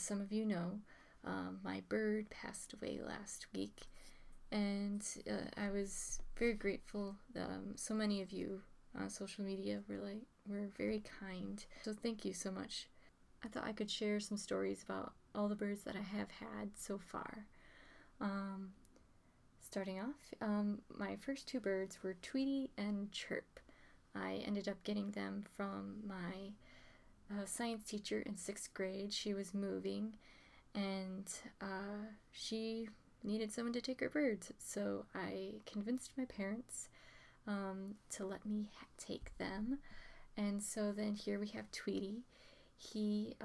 as some of you know, my bird passed away last week, and I was very grateful. So many of you on social media were very kind. So thank you so much. I thought I could share some stories about all the birds that I have had so far. Starting off, my first two birds were Tweety and Chirp. I ended up getting them from my science teacher in 6th grade. She was moving, and she needed someone to take her birds, so I convinced my parents to let me take them. And so then here we have Tweety. He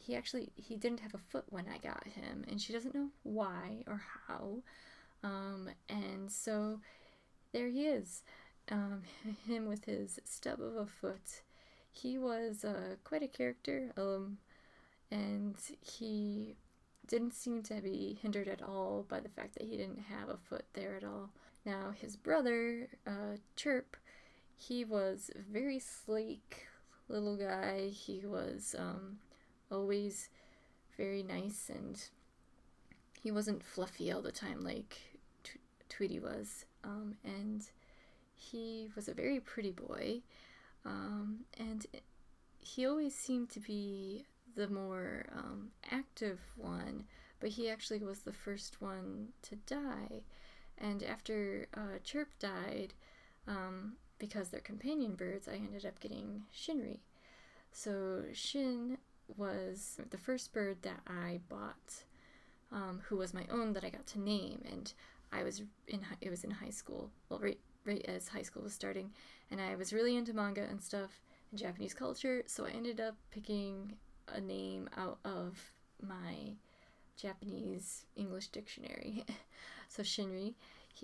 didn't have a foot when I got him, and she doesn't know why or how. And so there he is, him with his stub of a foot. He was quite a character, and he didn't seem to be hindered at all by the fact that he didn't have a foot there at all. Now, his brother, Chirp, he was a very sleek little guy. He was always very nice, and he wasn't fluffy all the time like Tweety was. And he was a very pretty boy, and he always seemed to be the more active one, but he actually was the first one to die. And after Chirp died, because they're companion birds, I ended up getting Shinri. So Shin was the first bird that I bought, who was my own, that I got to name. And it was in high school, well, right as high school was starting, and I was really into manga and stuff and Japanese culture, so I ended up picking a name out of my Japanese English dictionary. So Shinri,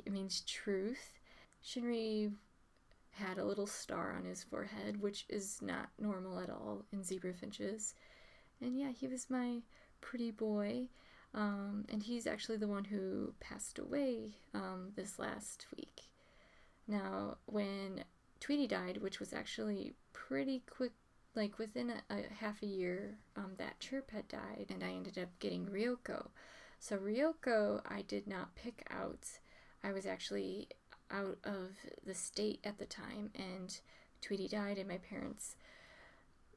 it means truth. Shinri had a little star on his forehead, which is not normal at all in zebra finches. And yeah, he was my pretty boy. And he's actually the one who passed away this last week. Now, when Tweety died, which was actually pretty quick, like within a half a year, that Chirp had died, and I ended up getting Ryoko. So Ryoko I did not pick out. I was actually out of the state at the time, and Tweety died, and my parents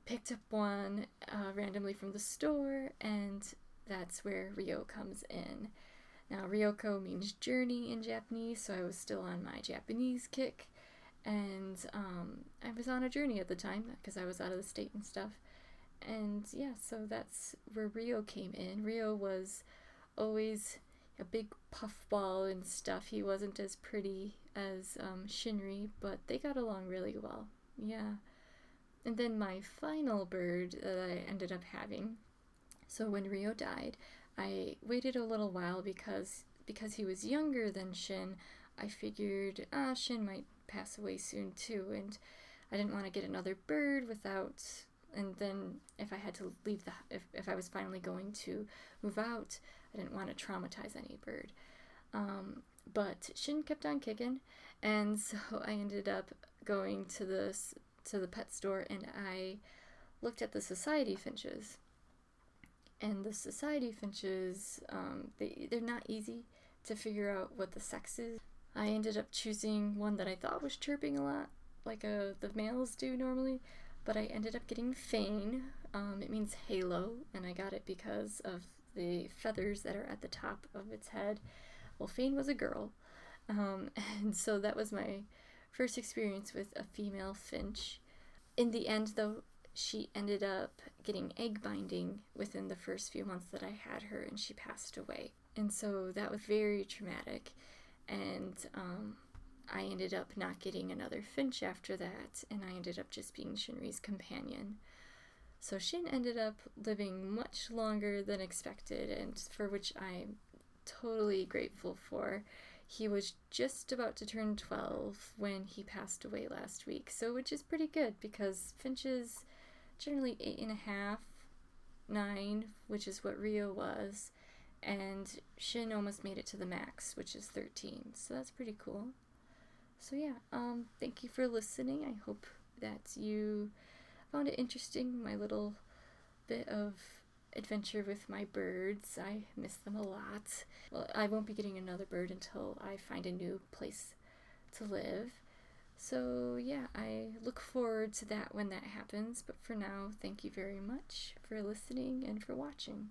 picked up one randomly from the store, and that's where Ryo comes in. Now, Ryoko means journey in Japanese, so I was still on my Japanese kick, and I was on a journey at the time because I was out of the state and stuff. And yeah, so that's where Ryo came in. Ryo was always a big puffball and stuff. He wasn't as pretty as Shinri, but they got along really well. Yeah. And then my final bird that I ended up having, so when Ryo died, I waited a little while because he was younger than Shin. I figured, Shin might pass away soon too, and I didn't want to get another bird without, and then if I had to leave if I was finally going to move out, I didn't want to traumatize any bird. But Shin kept on kicking, and so I ended up going to the pet store, and I looked at the society finches. And the society finches, they're not easy to figure out what the sex is. I ended up choosing one that I thought was chirping a lot, like the males do normally, but I ended up getting Fane. It means halo, and I got it because of the feathers that are at the top of its head. Well, Fane was a girl, and so that was my first experience with a female finch. In the end, though, she ended up getting egg binding within the first few months that I had her, and she passed away. And so that was very traumatic, and I ended up not getting another finch after that, and I ended up just being Shinri's companion. So Shin ended up living much longer than expected, and for which I'm totally grateful for. He was just about to turn 12 when he passed away last week, so which is pretty good because finches generally 8.5, 9, which is what Ryo was, and Shin almost made it to the max, which is 13, so that's pretty cool. So yeah, thank you for listening. I hope that you found it interesting, my little bit of adventure with my birds. I miss them a lot. Well, I won't be getting another bird until I find a new place to live. So, yeah, I look forward to that when that happens. But for now, thank you very much for listening and for watching.